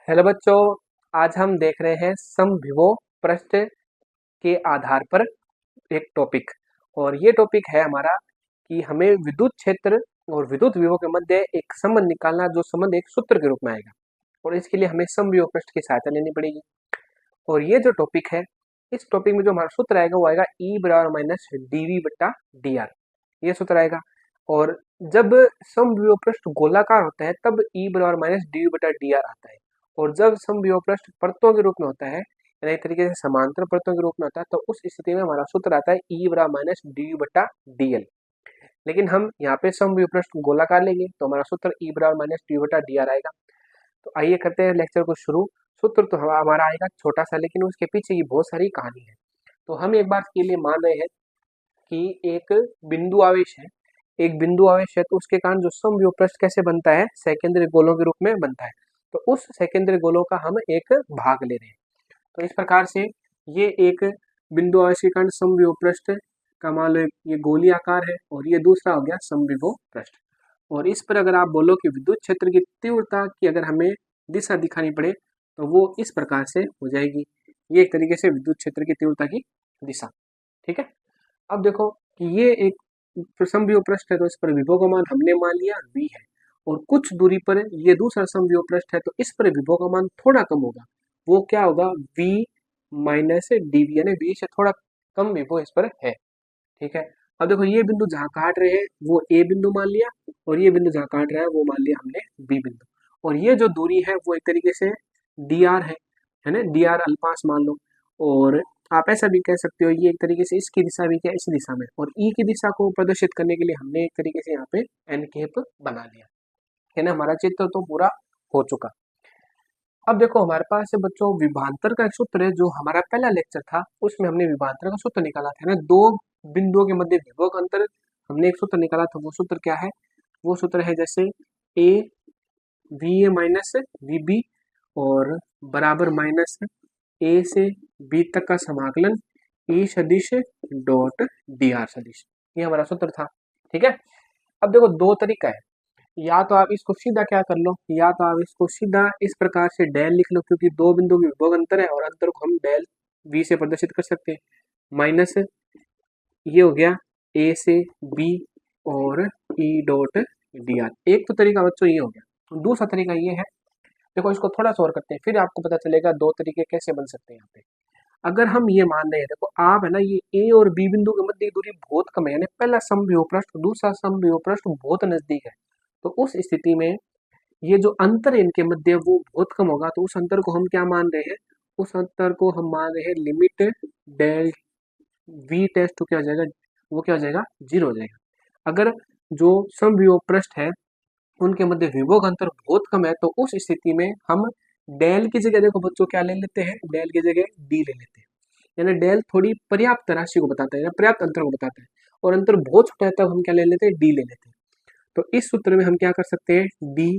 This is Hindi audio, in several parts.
हेलो बच्चों, आज हम देख रहे हैं समविभव पृष्ठ के आधार पर एक टॉपिक। और ये टॉपिक है हमारा कि हमें विद्युत क्षेत्र और विद्युत विभव के मध्य एक संबंध निकालना, जो संबंध एक सूत्र के रूप में आएगा और इसके लिए हमें समविभव पृष्ठ की सहायता लेनी पड़ेगी। और ये जो टॉपिक है, इस टॉपिक में जो हमारा सूत्र आएगा वो आएगा E बराबर माइनस dV बट्टा dr, ये सूत्र आएगा। और जब समविभव पृष्ठ गोलाकार होता है तब E बराबर माइनस dV बट्टा dr आता है। और जब समविभव पृष्ठ परतों के रूप में होता है, यानी एक तरीके से समांतर परतों के रूप में होता है, तो उस स्थिति में हमारा सूत्र आता है E बराबर माइनस dV बट्टा dl। लेकिन हम यहाँ पे समविभव पृष्ठ गोलाकार लेंगे तो हमारा सूत्र E बराबर माइनस dV बट्टा dr आएगा। तो आइए करते हैं लेक्चर को शुरू। सूत्र तो हमारा आएगा छोटा सा, लेकिन उसके पीछे की बहुत सारी कहानी है। तो हम एक बार के लिए मान रहे हैं कि एक बिंदु आवेश है, तो उसके कारण जो समविभव पृष्ठ कैसे बनता है, सेकेंडरी गोलों के रूप में बनता है। तो उस सेकेंडरी गोलों का हम एक भाग ले रहे हैं। तो इस प्रकार से ये एक बिंदु आवेश के कारण समविभव पृष्ठ का मान लो ये गोली आकार है, और ये दूसरा हो गया समविभव पृष्ठ। और इस पर अगर आप बोलो कि विद्युत क्षेत्र की तीव्रता की अगर हमें दिशा दिखानी पड़े तो वो इस प्रकार से हो जाएगी। ये एक तरीके से विद्युत क्षेत्र की तीव्रता की दिशा, ठीक है। अब देखो कि ये एक समविभव पृष्ठ है, तो इस पर विभव का मान हमने मान लिया v है, और कुछ दूरी पर ये दूसरा समविभव पृष्ठ है, तो इस पर विभव का मान थोड़ा कम होगा। वो क्या होगा, v माइनस dv, यानी v से थोड़ा कम विभव इस पर है, ठीक है। अब देखो ये बिंदु जहाँ काट रहे हैं वो a बिंदु मान लिया, और ये बिंदु जहाँ काट रहा है वो मान लिया हमने b बिंदु। और ये जो दूरी है वो एक तरीके से dr है ना, dr अल्पांश मान लो। और आप ऐसा भी कह सकते हो, ये एक तरीके से इसकी दिशा भी क्या इस दिशा में, और ई की दिशा को प्रदर्शित करने के लिए हमने एक तरीके से यहाँ पे एन कैप बना लिया, है ना। हमारा चित्र तो पूरा हो चुका। अब देखो हमारे पास है बच्चों विभवांतर का एक सूत्र है, जो हमारा पहला लेक्चर था उसमें हमने विभवांतर का सूत्र निकाला था ना, दो बिंदुओं के मध्य विभव का अंतर हमने एक सूत्र निकाला था। वो सूत्र क्या है, वो सूत्र है जैसे A V A minus V B और बराबर माइनस ए से बी तक का समाकलन ई सदिश डॉट डी आर सदिश, ये हमारा सूत्र था, ठीक है। अब देखो दो तरीका है, या तो आप इसको सीधा क्या कर लो, या तो आप इसको सीधा इस प्रकार से डेल लिख लो, क्योंकि दो बिंदु के विभव अंतर है और अंतर को हम डेल वी से प्रदर्शित कर सकते हैं। माइनस ये हो गया ए से बी और ई डॉट डी आर, एक तो तरीका बच्चों ये हो गया। दूसरा तरीका ये है, देखो इसको थोड़ा सा और करते हैं, फिर आपको पता चलेगा दो तरीके कैसे बन सकते हैं यहाँ पे। अगर हम ये मान रहे हैं, देखो आप है ना, ये ए और बी बिंदु के मध्य की दूरी बहुत कम है, यानी पहला समविभव पृष्ठ दूसरा समविभव पृष्ठ बहुत नजदीक है, तो उस स्थिति में ये जो अंतर है इनके मध्य वो बहुत कम होगा। तो उस अंतर को हम क्या मान रहे हैं, उस अंतर को हम मान रहे हैं limit del V tends to क्या हो जाएगा, वो क्या हो जाएगा, जीरो हो जाएगा। अगर जो समविभव पृष्ठ है उनके मध्य विभव का अंतर बहुत कम है, तो उस स्थिति में हम डेल की जगह देखो बच्चों क्या ले लेते हैं, डेल की जगह डी ले लेते हैं। यानी डेल थोड़ी पर्याप्त राशि को बताता है या पर्याप्त अंतर को बताता है, और अंतर बहुत छोटा है तब हम क्या ले लेते हैं, डी ले लेते हैं। तो इस सूत्र में हम क्या कर सकते हैं, डी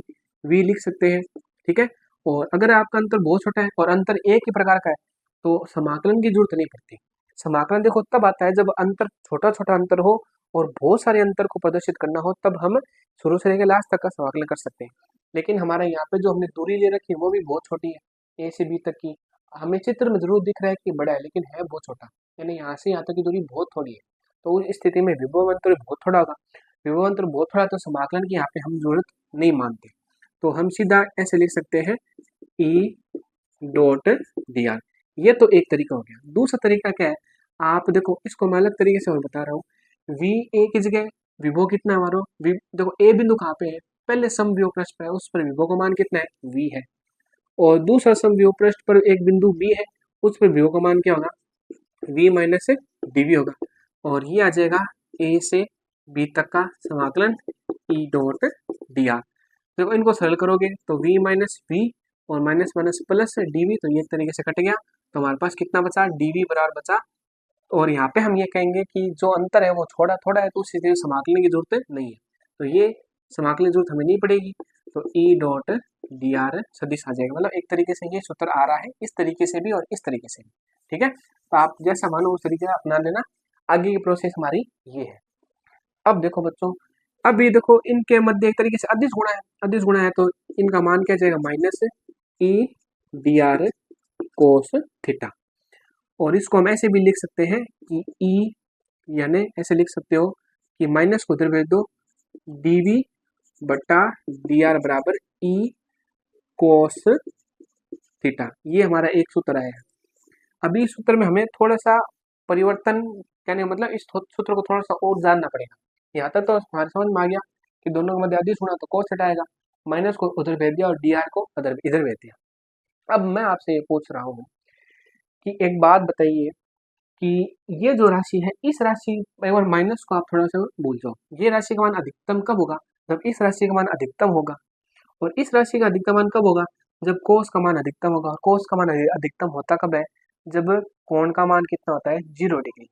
वी लिख सकते हैं, ठीक है। और अगर आपका अंतर बहुत छोटा है और अंतर एक ही प्रकार का है तो समाकलन की जरूरत नहीं पड़ती। समाकलन देखो तब आता है जब अंतर छोटा छोटा अंतर हो और बहुत सारे अंतर को प्रदर्शित करना हो, तब हम शुरू से लेकर लास्ट तक का समाकलन कर सकते हैं। लेकिन हमारे यहाँ पे जो हमने दूरी ले रखी है वो भी बहुत छोटी है, ए से बी तक की। हमें चित्र में जरूर दिख रहा है कि बड़ा है, लेकिन है बहुत छोटा, यानी यहाँ से यहाँ तक की दूरी बहुत थोड़ी है। तो उस स्थिति में विभव अंतर बहुत थोड़ा होगा, विभव अंतर बहुत थोड़ा, तो समाकलन की यहाँ पे हम जरूरत नहीं मानते। तो हम सीधा ऐसे लिख सकते हैं ई डॉट डी आर, ये तो एक तरीका हो गया। दूसरा तरीका क्या है, आप देखो इसको मैं अलग तरीके से और बता रहा हूँ। वी ए की जगह विभव कितना है हमारा, देखो ए बिंदु कहाँ पे है, पहले समविभव पृष्ठ पर है, उस पर विभव का मान कितना है, वी है। और दूसरा समविभव पृष्ठ पर एक बिंदु बी है, उस पर विभव का मान क्या होगा, वी माइनस डीवी होगा। और ये आ जाएगा ए से बी तक का समाकलन ई डॉट डी आर। देखो इनको सरल करोगे तो v माइनस वी और माइनस माइनस प्लस dv, तो ये तरीके से कट गया, तो हमारे पास कितना बचा, dv बराबर बचा। और यहाँ पे हम ये कहेंगे कि जो अंतर है वो थोड़ा थोड़ा है, तो उस स्थिति में समाकलन की जरूरत नहीं है, तो ये समाकलन की जरूरत हमें नहीं पड़ेगी। तो ई डॉट डी आर सदिश आ जाएगा। मतलब एक तरीके से ये सूत्र आ रहा है इस तरीके से भी और इस तरीके से भी, ठीक है। तो आप जैसा मानो उस तरीके से अपना लेना। आगे की प्रोसेस हमारी ये है। अब देखो बच्चों, अब ये देखो इनके मध्य एक तरीके से अदिश गुणा है, तो इनका मान क्या जाएगा, minus E D R cos theta. और इसको हम ऐसे भी लिख सकते हैं कि ई, यानी ऐसे लिख सकते हो कि माइनस को उधर भेज दो, dv बटा dr बराबर ई कोस थीटा। ये हमारा एक सूत्र आया है। अभी इस सूत्र में हमें थोड़ा सा परिवर्तन, कहने का मतलब इस सूत्र को थोड़ा सा और जानना पड़ेगा। यहाँ तक तो हमारे समझ में आ गया कि दोनों के मध्य अदिश होना तो कोस थीटा आएगा, माइनस को उधर भेज दिया और dr को इधर भेज दिया। अब मैं आपसे ये पूछ रहा हूँ कि एक बात बताइए कि ये जो राशि है, इस राशि, एक बार माइनस को आप थोड़ा सा भूल जाओ, ये राशि का मान अधिकतम कब होगा? जब इस राशि का मान अधिकतम होगा। और इस राशि का अधिकतम मान कब होगा? जब कोस का मान अधिकतम होगा। और कोस का मान अधिकतम होता कब है? जब कोण का मान कितना होता है? 0 डिग्री।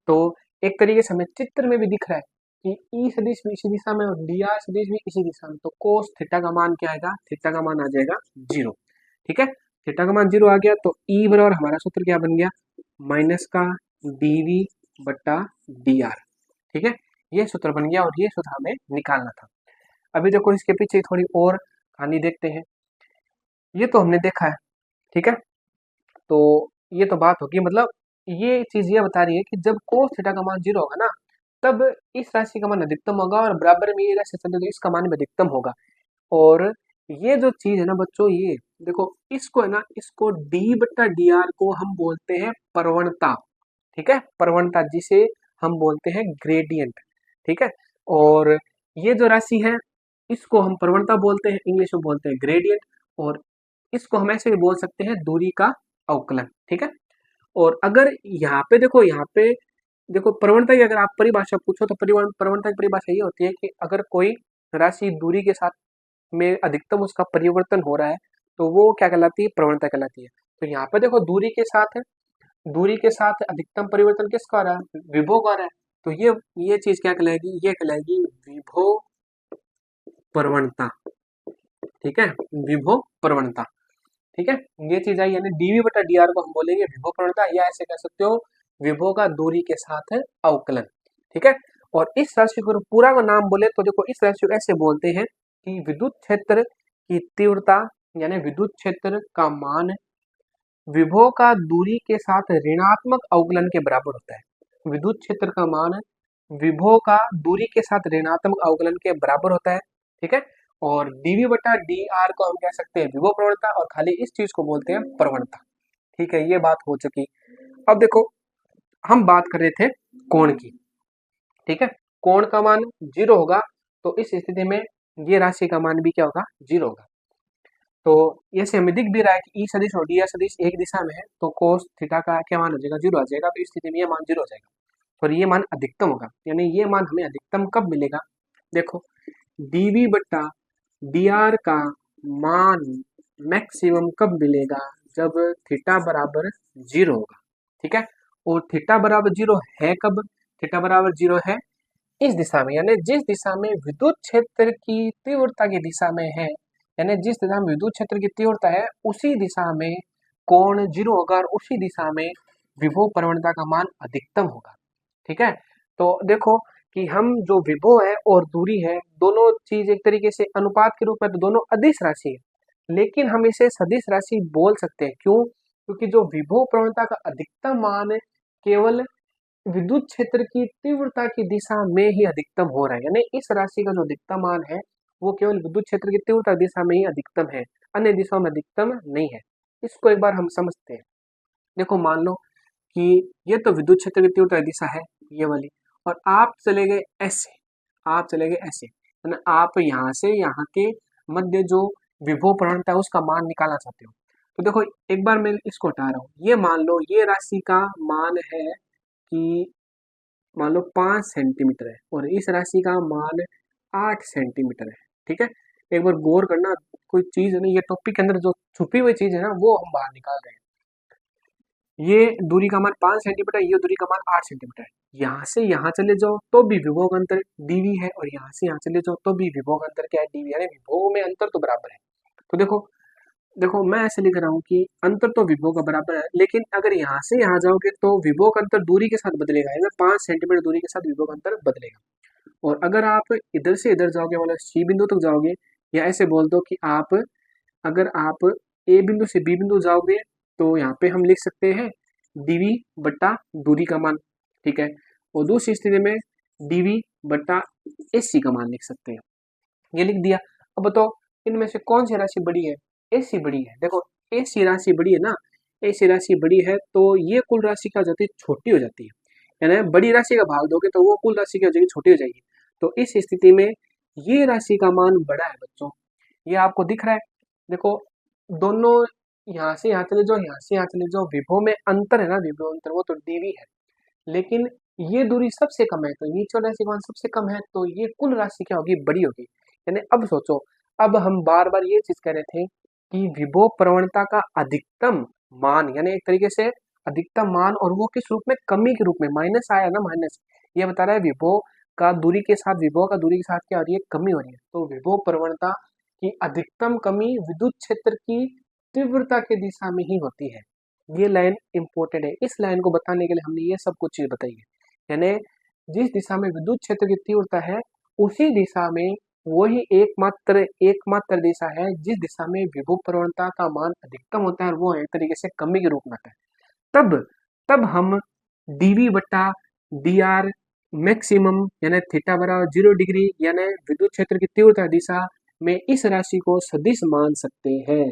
तो एक तरीके से हमें चित्र में भी दिख रहा है कि ई सदिश भी इसी दिशा में और डी आर सदिश भी इसी दिशा में, तो कोस थीटा का मान क्या आएगा? थीटा का मान आ जाएगा 0। ठीक है, थीटा का मान 0 आ गया तो ई बराबर हमारा सूत्र क्या बन गया? माइनस का dv बटा dr। ठीक है, ये सूत्र बन गया और ये सूत्र हमें निकालना था। अभी देखो इसके पीछे थोड़ी और कहानी देखते हैं। ये तो हमने देखा है, ठीक है, तो ये तो बात होगी, मतलब ये चीज ये बता रही है कि जब कोस थीटा का मान 0 होगा ना, तब इस राशि का मान अधिकतम होगा और बराबर में ये राशि चले तो इसका मान भी अधिकतम होगा। और ये जो चीज है ना बच्चों, ये देखो इसको है ना, इसको d बटा dr को हम बोलते हैं प्रवणता। ठीक है, प्रवणता जिसे हम बोलते हैं ग्रेडियंट। ठीक है, और ये जो राशि है इसको हम प्रवणता बोलते हैं, इंग्लिश में बोलते हैं ग्रेडियंट। और इसको हम ऐसे भी बोल सकते हैं दूरी का अवकलन। ठीक है, और अगर यहाँ पे देखो, यहाँ पे देखो प्रवणता की अगर आप परिभाषा पूछो तो प्रवणता की परिभाषा ये होती है कि अगर कोई राशि दूरी के साथ में अधिकतम उसका परिवर्तन हो रहा है तो वो क्या कहलाती है? प्रवणता कहलाती है। तो यहाँ पे देखो दूरी के साथ अधिकतम परिवर्तन किसका आ रहा है? विभव का आ रहा है। तो ये चीज क्या कहलाएगी? ये कहलाएगी विभव प्रवणता। ठीक है, विभव प्रवणता। ठीक है, ये चीज आई, यानी dv बटा dr को हम बोलेंगे विभव प्रवणता, या ऐसे कह सकते हो विभव का दूरी के साथ अवकलन। ठीक है, और इस राशि को पूरा का नाम बोले तो देखो इस राशि को ऐसे बोलते हैं कि विद्युत क्षेत्र की तीव्रता, यानी विद्युत क्षेत्र का मान विभव का दूरी के साथ ऋणात्मक अवकलन के बराबर होता है। विद्युत क्षेत्र का मान विभव का दूरी के साथ ऋणात्मक अवकलन के बराबर होता है। ठीक है, और dv बटा dr को हम कह सकते हैं विभव प्रवणता, और खाली इस चीज को बोलते हैं प्रवणता। ठीक है, ये बात हो चुकी। अब देखो हम बात कर रहे थे कोण की। ठीक है, कोण का मान 0 होगा तो इस स्थिति में ये राशि का मान भी क्या होगा? 0 होगा। तो ये से हमें दिख भी रहा है कि ई सदिश और डी सदिश एक दिशा में है, तो कोस थीटा का क्या मान हो जाएगा? 0 आ जाएगा। तो इस स्थिति में ये मान 0 हो जाएगा और ये मान अधिकतम होगा। यानी ये मान हमें अधिकतम कब मिलेगा? देखो dv बटा dr का मान मैक्सिमम कब मिलेगा? जब थीटा बराबर 0 होगा। ठीक है, और थीटा बराबर 0 है कब? थीटा बराबर 0 है इस दिशा में, यानी जिस दिशा में विद्युत क्षेत्र की तीव्रता की दिशा में है, यानी जिस दिशा में विद्युत क्षेत्र की तीव्रता है उसी दिशा में कोण 0 होगा और उसी दिशा में विभव प्रवणता का मान अधिकतम होगा। ठीक है, तो देखो कि हम जो विभव है और दूरी है, दोनों चीज एक तरीके से अनुपात के रूप में तो दोनों अदिश राशि है, लेकिन हम इसे सदिश राशि बोल सकते हैं। क्यों? क्योंकि जो विभव प्रवणता का अधिकतम मान केवल विद्युत क्षेत्र की तीव्रता की दिशा में ही अधिकतम हो रहा है, यानी इस राशि का जो अधिकतम मान है वो केवल विद्युत क्षेत्र की तीव्रता दिशा में ही अधिकतम है, अन्य दिशाओं में अधिकतम नहीं है। इसको एक बार हम समझते हैं। देखो मान लो कि ये तो विद्युत क्षेत्र की तीव्रता दिशा है ये वाली, और आप चले गए ऐसे, आप चले गए ऐसे, है ना, आप यहाँ से यहाँ के मध्य जो विभव प्रवणता है उसका मान निकालना चाहते हो। तो देखो एक बार मैं इसको हटा रहा हूँ, ये मान लो ये राशि का मान है कि मान लो 5 सेंटीमीटर है और इस राशि का मान 8 सेंटीमीटर है। ठीक है, एक बार गौर करना, कोई चीज है ना, ये टॉपिक के अंदर जो छुपी हुई चीज है ना वो हम बाहर निकाल रहे हैं। ये दूरी का मान 5 सेंटीमीटर, ये दूरी का मान 8 सेंटीमीटर है। यहाँ से यहाँ चले जाओ तो भी विभव का अंतर dv है, और यहाँ से यहाँ चले जाओ तो भी विभव का अंतर क्या है? dv, यानी विभव में अंतर तो बराबर है। तो देखो देखो मैं ऐसे लिख रहा हूँ कि अंतर तो विभव का बराबर है, लेकिन अगर यहाँ से यहाँ जाओगे तो विभव का अंतर दूरी के साथ बदलेगा, यानी 5 सेंटीमीटर दूरी के साथ विभव का अंतर बदलेगा। और अगर आप इधर से इधर जाओगे, मतलब सी बिंदु तक जाओगे, या ऐसे बोल दो कि अगर आप ए बिंदु से बी बिंदु जाओगे तो यहाँ पे हम लिख सकते हैं dv बट्टा दूरी का मान, ठीक है। और दूसरी स्थिति में dv बट्टा AC का मान लिख सकते हैं, ये लिख दिया। अब बताओ इनमें से कौन सी राशि बड़ी है? AC बड़ी है। देखो AC राशि बड़ी है ना, AC राशि बड़ी है तो ये कुल राशि क्या हो जाती है? छोटी हो जाती है। यानी बड़ी राशि का भाग दोगे तो वो कुल राशि क्या हो जाएगी? छोटी हो जाएगी। तो इस स्थिति में ये राशि का मान बड़ा है बच्चों, ये आपको दिख रहा है। देखो दोनों यहाँ से यहाँ चले जाओ, यहाँ से यहाँ चले जाओ, विभव में अंतर है ना, विभव अंतर वो तो dv है, लेकिन ये दूरी सबसे कम है तो नीचे वाला राशि का मान सबसे कम है, तो ये कुल राशि क्या होगी? बड़ी होगी। यानी अब सोचो, अब हम बार बार ये चीज कह रहे थे कि विभव प्रवणता का अधिकतम मान, यानी एक तरीके से अधिकतम मान, और वो किस रूप में? कमी के रूप में। माइनस आया ना, माइनस, ये बता रहा है विभव का दूरी के साथ, विभव का दूरी के साथ क्या हो रही है? कमी हो रही है। तो विभव प्रवणता की अधिकतम कमी विद्युत क्षेत्र की तीव्रता की दिशा में ही होती है। ये लाइन इंपॉर्टेंट है, इस लाइन को बताने के लिए हमने ये सब कुछ चीज बताई है। यानी जिस दिशा में विद्युत क्षेत्र की तीव्रता है उसी दिशा में वही एकमात्र दिशा है जिस दिशा में विभव प्रवणता का मान अधिकतम होता है, और वो एक तरीके से कमी के रूप में आता है। तब तब हम dv बट्टा dr मैक्सिमम यानी थीटा बराबर 0 डिग्री यानी विद्युत क्षेत्र की तीव्रता दिशा में इस राशि को सदिश मान सकते हैं,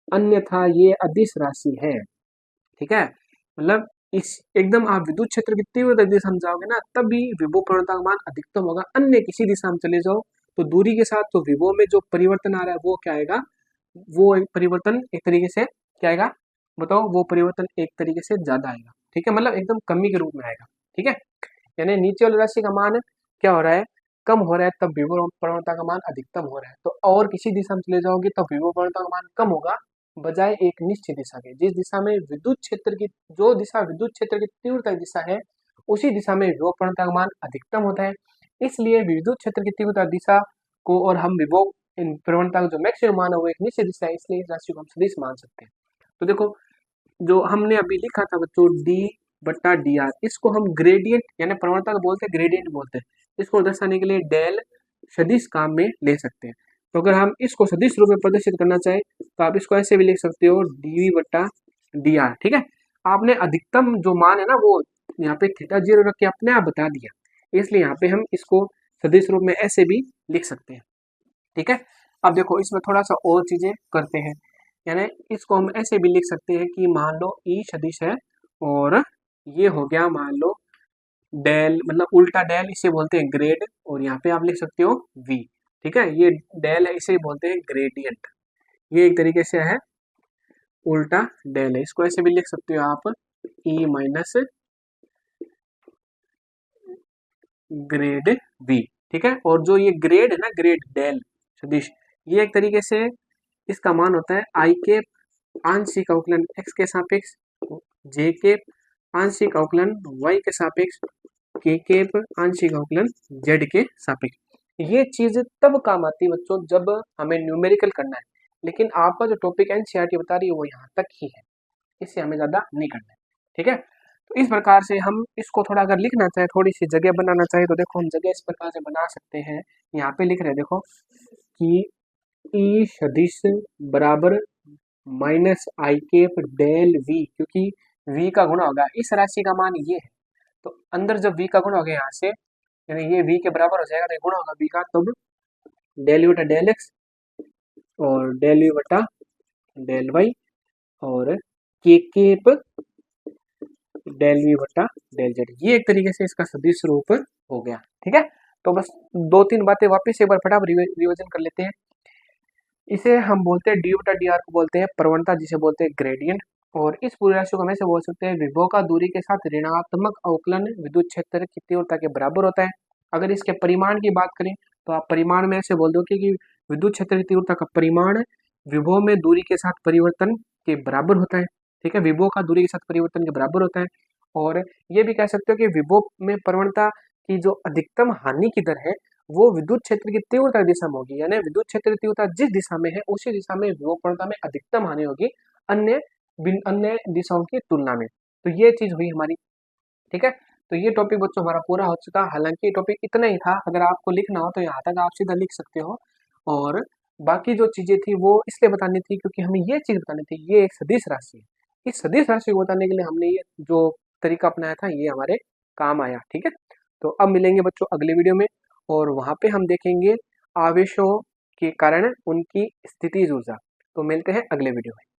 अन्यथा ये अदिश राशि है, ठीक है। मतलब इस एकदम आप विद्युत क्षेत्र की तीव्रता दिशा में जाओगे ना, तब भी विभव प्रवणता का मान अधिकतम होगा। अन्य किसी दिशा में चले जाओ तो दूरी के साथ तो विभव में जो परिवर्तन आ रहा है वो क्या आएगा? वो एक परिवर्तन एक तरीके से क्या आएगा? बताओ, वो परिवर्तन एक तरीके से ज्यादा आएगा, ठीक है, मतलब एकदम कमी के रूप में आएगा, ठीक है। यानी नीचे वाली राशि का मान क्या हो रहा है? कम हो रहा है, तब विभव प्रवणता का मान अधिकतम हो रहा है। तो और किसी दिशा में चले जाओगे तो विभव प्रवणता का मान कम होगा, बजाय एक निश्चित दिशा के। जिस दिशा में विद्युत क्षेत्र की, जो दिशा विद्युत क्षेत्र की तीव्रता की दिशा है उसी दिशा में विभव प्रवणता का मान अधिकतम होता है। इसलिए विद्युत क्षेत्र की तीव्रता दिशा को और हम विभव प्रवणता का जो मैक्सिमम मान है वो एक निश्चित दिशा है, इसलिए इस राशि को हम सदिश मान सकते हैं। तो देखो जो हमने अभी लिखा था बच्चों d बट्टा dr, इसको हम ग्रेडियंट यानी प्रवणता को बोलते हैं, ग्रेडियंट बोलते हैं। इसको दर्शाने के लिए डेल सदिश काम में ले सकते हैं। तो अगर हम इसको सदिश रूप में प्रदर्शित करना चाहें तो आप इसको ऐसे भी लिख सकते हो dv बट्टा dr, ठीक है। आपने अधिकतम जो मान है ना वो यहाँ पे थीटा 0 रख के अपने आप बता दिया, इसलिए यहाँ पे हम इसको सदिश रूप में ऐसे भी लिख सकते हैं, ठीक है। अब देखो इसमें थोड़ा सा और चीजें करते हैं, यानी इसको हम ऐसे भी लिख सकते हैं कि मान लो ई सदिश है और ये हो गया मान लो डेल, मतलब उल्टा डेल, इसे बोलते हैं ग्रेड, और यहाँ पे आप लिख सकते हो v, ठीक है। ये डेल है, इसे बोलते हैं ग्रेडियंट, ये एक तरीके से है उल्टा डेल है। इसको ऐसे भी लिख सकते हो आप ई माइनस ग्रेड v, ठीक है। और जो ये ग्रेड है ना, ग्रेड डेल सदिश, ये एक तरीके से इसका मान होता है आई के आंशिक अवकलन x के सापेक्ष, j के आंशिक अवकलन y के सापेक्ष, k के आंशिक अवकलन z के सापेक्ष। ये चीज तब काम आती है बच्चों जब हमें न्यूमेरिकल करना है, लेकिन आपका जो टॉपिक एनसीईआरटी बता रही है वो यहाँ तक ही है, इससे हमें ज्यादा नहीं करना है, ठीक है। तो इस प्रकार से हम इसको थोड़ा अगर लिखना चाहे, थोड़ी सी जगह बनाना चाहे, तो देखो हम जगह इस प्रकार से बना सकते हैं। यहाँ पे लिख रहे हैं देखो कि ई सदिश बराबर minus I cap del V, क्योंकि v का गुणा होगा इस राशि का मान ये है, तो अंदर जब v का गुणा हो गया यहाँ से, यानी ये v के बराबर हो जाएगा, तो गुणा होगा v का, तब डेल यू बटा डेल एक्स और डेल यू बटा डेल वाई और के केप डेल वी बटा डेल जेड, ये एक तरीके से इसका सदिश रूप हो गया, ठीक है। तो बस दो तीन बातें वापस एक बार फटाफट रिविजन कर लेते हैं। इसे हम बोलते हैं डी बटा डी आर को बोलते हैं प्रवणता, जिसे बोलते हैं ग्रेडियंट, और इस पूरी राशि को हम ऐसे बोल सकते हैं विभव का दूरी के साथ ऋणात्मक अवकलन विद्युत क्षेत्र की तीव्रता के बराबर होता है। अगर इसके परिमाण की बात करें तो आप परिमाण में ऐसे बोल दो कि विद्युत क्षेत्र की तीव्रता का परिमाण विभव में दूरी के साथ परिवर्तन के बराबर होता है, ठीक है, विभव का दूरी के साथ परिवर्तन के बराबर होता है। और ये भी कह सकते हो कि विभव में प्रवणता की जो अधिकतम हानि की दर है वो विद्युत क्षेत्र की तीव्रता की दिशा में होगी, यानी विद्युत क्षेत्र की तीव्रता जिस दिशा में है उसी दिशा में विभव प्रवणता में अधिकतम हानि होगी अन्य अन्य दिशाओं की तुलना में। तो ये चीज हुई हमारी, ठीक है। तो ये टॉपिक बच्चों हमारा पूरा हो चुका, हालांकि ये टॉपिक इतना ही था, अगर आपको लिखना हो तो यहाँ तक आप सीधा लिख सकते हो। और बाकी जो चीज़ें थी वो इसलिए बतानी थी क्योंकि हमें ये चीज़ बतानी थी, ये एक सदिश राशि है। इस सदिश राशि को बताने के लिए हमने ये जो तरीका अपनाया था ये हमारे काम आया, ठीक है। तो अब मिलेंगे बच्चों अगले वीडियो में, और वहाँ पे हम देखेंगे आवेशों के कारण उनकी स्थितिज ऊर्जा। तो मिलते हैं अगले वीडियो में।